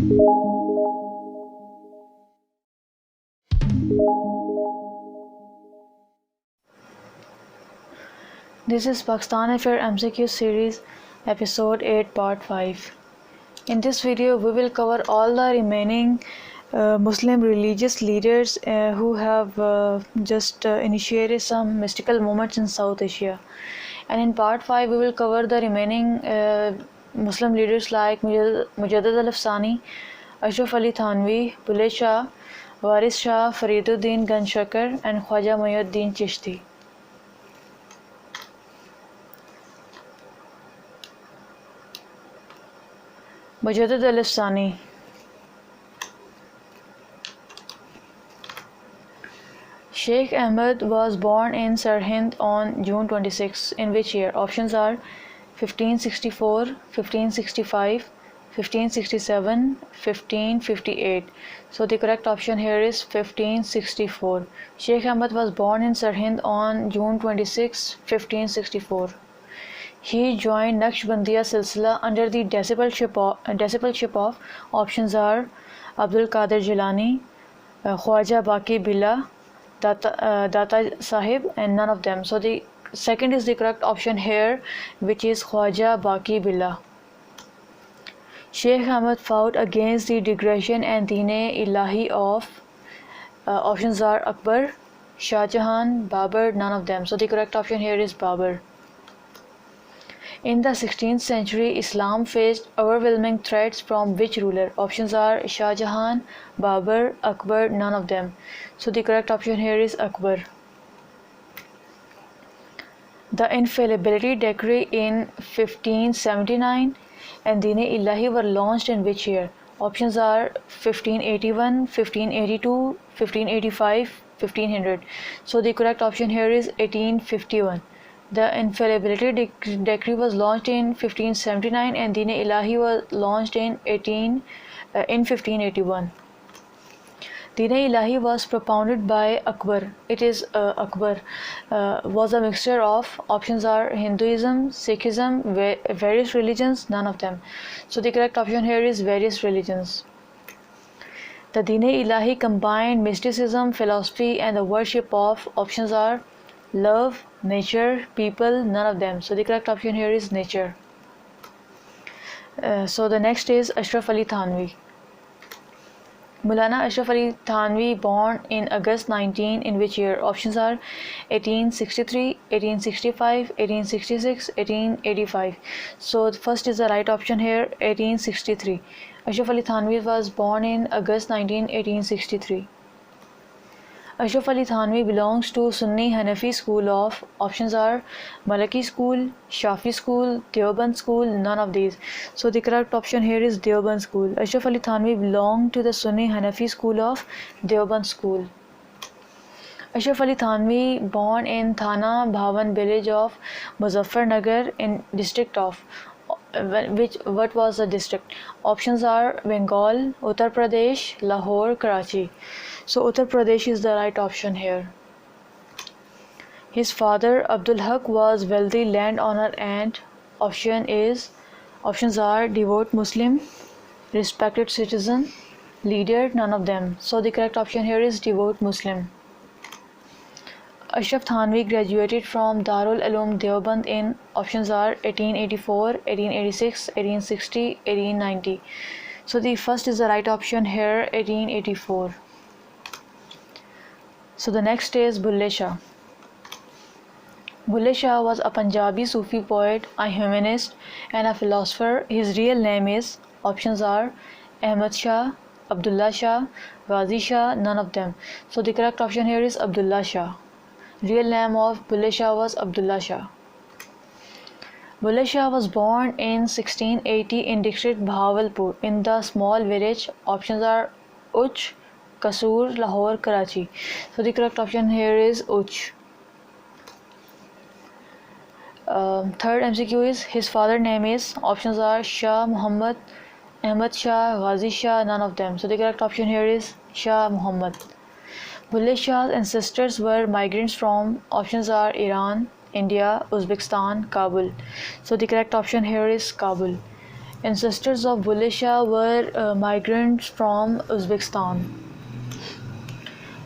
This is Pakistan Affair MCQ series, episode 8, part 5. In this video, we will cover all the remaining Muslim religious leaders who have just initiated some mystical movements in South Asia. And in part 5, we will cover the remaining Muslim leaders like Mujaddid al-Afsani, Ashraf Ali Thanvi, Bulleh Shah, Waris Shah, Fariduddin Ganshakar, and Khwaja Muhyiddin Chishti. Mujaddid al-Afsani. Sheikh Ahmed was born in Sirhind on June 26. In which year? Options are 1564, 1565, 1567, 1558. So the correct option here is 1564. Sheikh Ahmed was born in Sirhind on June 26, 1564. He joined Naqshbandiya Silsila under the discipleship of options are Abdul Qadir Jilani, Khwaja Baqi Billah, Data Sahib, and none of them. So the second is the correct option here, which is Khwaja Baqi Billah. Sheikh Ahmed fought against the degradation and Deen-e-Ilahi of options are Akbar, Shah Jahan, Babur, none of them. So the correct option here is Babur. In the 16th century, Islam faced overwhelming threats from which ruler? Options are Shah Jahan, Babur, Akbar, none of them. So the correct option here is Akbar. The Infallibility Decree in 1579 and Deen-e-Ilahi were launched in which year? Options are 1581, 1582, 1585, 1500. So the correct option here is 1851. The Infallibility Decree was launched in 1579 and Deen-e-Ilahi was launched in 1581. Deen-e-Ilahi was propounded by Akbar. It is Akbar was a mixture of options are Hinduism, Sikhism, various religions, none of them. So the correct option here is various religions. The Deen-e-Ilahi combined mysticism, philosophy, and the worship of options are love, nature, people, none of them. So the correct option here is nature. So the next is Ashraf Ali Thanvi. Maulana Ashraf Ali Thanvi born in August 19 in which year? Options are 1863, 1865, 1866, 1885. So the first is the right option here, 1863. Ashraf Ali Thanvi was born in August 19, 1863. Ashraf Ali Thanvi belongs to Sunni Hanafi school of options are Maliki school, Shafi school, Deoband school, none of these. So the correct option here is Deoband school. Ashraf Ali Thanvi belonged to the Sunni Hanafi school of Deoband school. Ashraf Ali Thanvi born in Thana Bhawan village of Muzaffarnagar in district of what was the district? Options are Bengal, Uttar Pradesh, Lahore, Karachi. So Uttar Pradesh is the right option here. His father Abdul Haq was wealthy landowner and options are devout Muslim, respected citizen, leader, none of them. So the correct option here is devout Muslim. Ashraf Thanvi graduated from Darul Uloom Deoband in options are 1884, 1886, 1860, 1890. So the first is the right option here, 1884. So the next is Bulleh Shah. Bulleh Shah was a Punjabi Sufi poet, a humanist, and a philosopher. His real name is options are Ahmad Shah, Abdullah Shah, Ghazi Shah, none of them. So the correct option here is Abdullah Shah. Real name of Bulleh Shah was Abdullah Shah. Bulleh Shah was born in 1680 in district Bahawalpur in the small village. Options are Uch, Kasur, Lahore, Karachi. So the correct option here is Uch. Third MCQ is his father name is options are Shah Muhammad, Ahmad Shah, Ghazi Shah, none of them. So the correct option here is Shah Muhammad. Bulleh Shah's ancestors were migrants from options are Iran, India, Uzbekistan, Kabul. So the correct option here is Kabul. Ancestors of Bulleh Shah were migrants from Uzbekistan.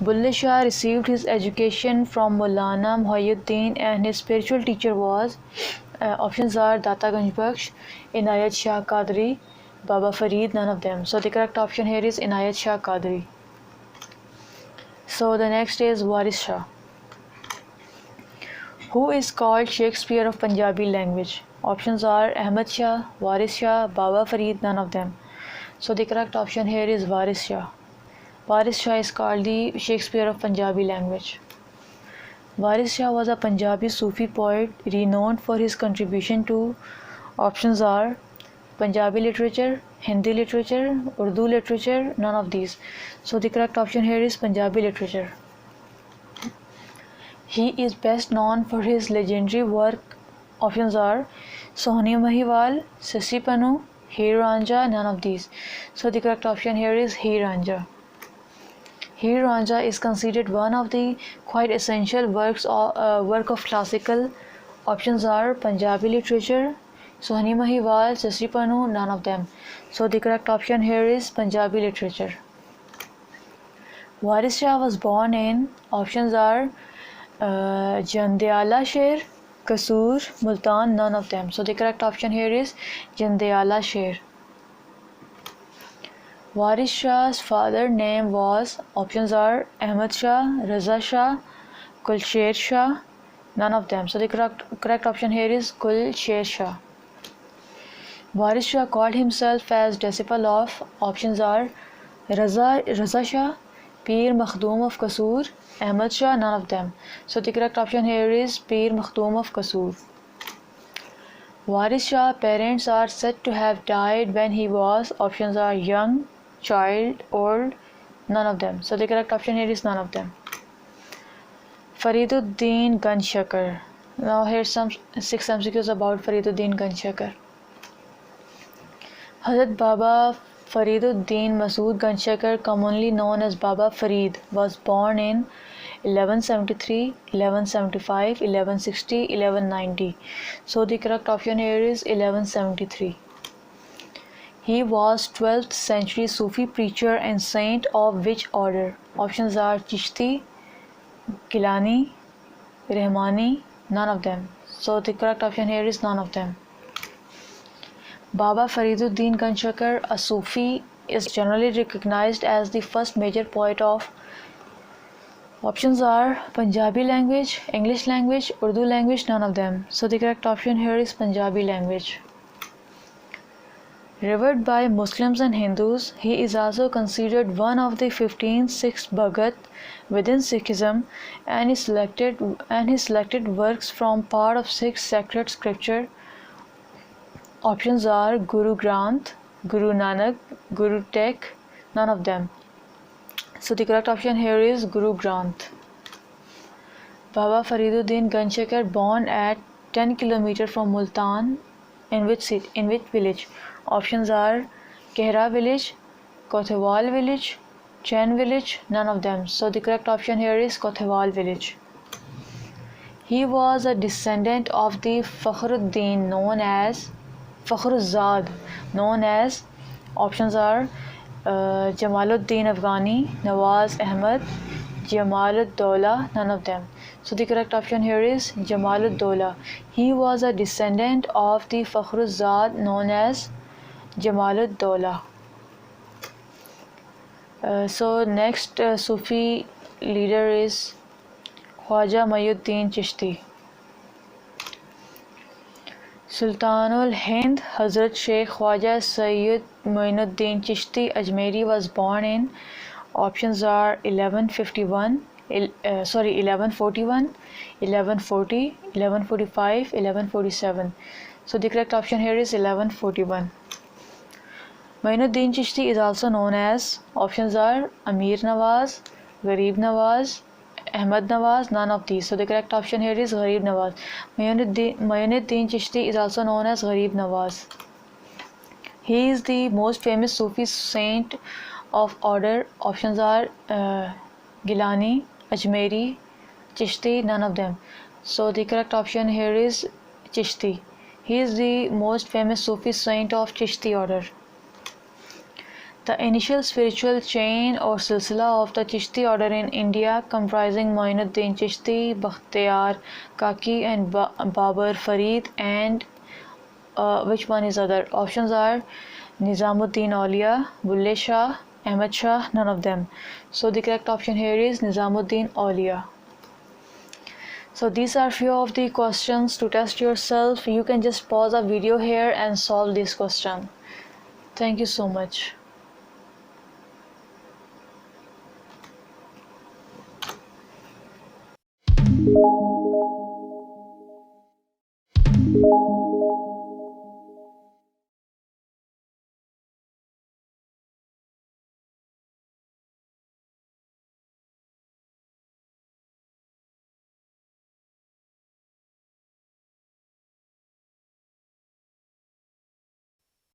Bulleh Shah received his education from Maulana Muhyiddin and his spiritual teacher was options are Data Ganj Baksh, Inayat Shah Qadri, Baba Farid, none of them. So the correct option here is Inayat Shah Qadri. So the next is Waris Shah. Who is called Shakespeare of Punjabi language? Options are Ahmad Shah, Waris Shah, Baba Farid, none of them. So the correct option here is Waris Shah. Waris Shah is called the Shakespeare of Punjabi language. Waris Shah was a Punjabi Sufi poet renowned for his contribution to options are Punjabi literature, Hindi literature, Urdu literature, none of these. So the correct option here is Punjabi literature. He is best known for his legendary work. Options are Sohani Mahiwal, Sasi Pannu, Heer Ranjha, none of these. So the correct option here is Heer Ranjha. Heer Ranjha is considered one of the quite essential work of classical. Options are Punjabi literature, Sohani Mahiwal, Sasi Pannu, none of them. So the correct option here is Punjabi literature. Waris Shah was born in options are Jandiala Sher, Kasur, Multan, none of them. So the correct option here is Jandiala Sher. Waris Shah's father's name was options are Ahmad Shah, Raza Shah, Kulsher Shah, none of them. So the correct option here is Kulsher Shah. Waris Shah called himself as disciple of options are Raza Shah, Pir Makhdoom of Kasur, Ahmad Shah, none of them. So the correct option here is Pir Makhdoom of Kasur. Waris Shah's parents are said to have died when he was options are young, child, old, none of them. So the correct option here is none of them. Fariduddin Ganshakar. Now here's some 6 MCQs about Fariduddin Ganshakar. Hazrat Baba Fariduddin Masood Ganshakar, commonly known as Baba Farid, was born in 1173, 1175, 1160, 1190. So the correct option here is 1173. He was 12th century Sufi preacher and saint of which order? Options are Chishti, Gilani, Rahmani, none of them. So the correct option here is none of them. Baba Fariduddin Ganshakar, a Sufi, is generally recognized as the first major poet of options are Punjabi language, English language, Urdu language, none of them. So the correct option here is Punjabi language. Revered by Muslims and Hindus, he is also considered one of the 15 Sikh Bhagat within Sikhism, and his selected works form part of Sikh sacred scripture. Options are Guru Granth, Guru Nanak, Guru Tekh, none of them. So the correct option here is Guru Granth. Baba Fariduddin Ganshakar, born at 10 km from Multan, in which village? Options are Kehra village, Kothewal village, Chain village, none of them. So the correct option here is Kothewal village. He was a descendant of the Fakhruddin known as Fakhruzzad, known as options are Jamaluddin Afghani, Nawaz Ahmad, Jamalud-Dawla, none of them. So the correct option here is Jamalud-Dawla. He was a descendant of the Fakhruzzad known as Jamalud-Dawla. So next Sufi leader is Khwaja Muhyiddin Chishti. Sultanul Hind Hazrat Sheikh Khwaja Sayyid Muinuddin Chishti Ajmeri was born in options are 1141, 1140, 1145, 1147. So the correct option here is 1141. Muinuddin Chishti is also known as options are Amir Nawaz, Gharib Nawaz, Ahmad Nawaz, none of these. So the correct option here is Gharib Nawaz. Muinuddin Chishti is also known as Gharib Nawaz. He is the most famous Sufi saint of order. Options are Gilani, Ajmeri, Chishti, none of them. So the correct option here is Chishti. He is the most famous Sufi saint of Chishti order. The initial spiritual chain or silsila of the Chishti order in India, comprising Moinuddin Chishti, Bakhtiyar Kaki and Babar Farid, and which one is other? Options are Nizamuddin Aulia, Bulle Shah, Ahmad Shah, none of them. So the correct option here is Nizamuddin Aulia. So these are few of the questions to test yourself. You can just pause the video here and solve this question. Thank you so much.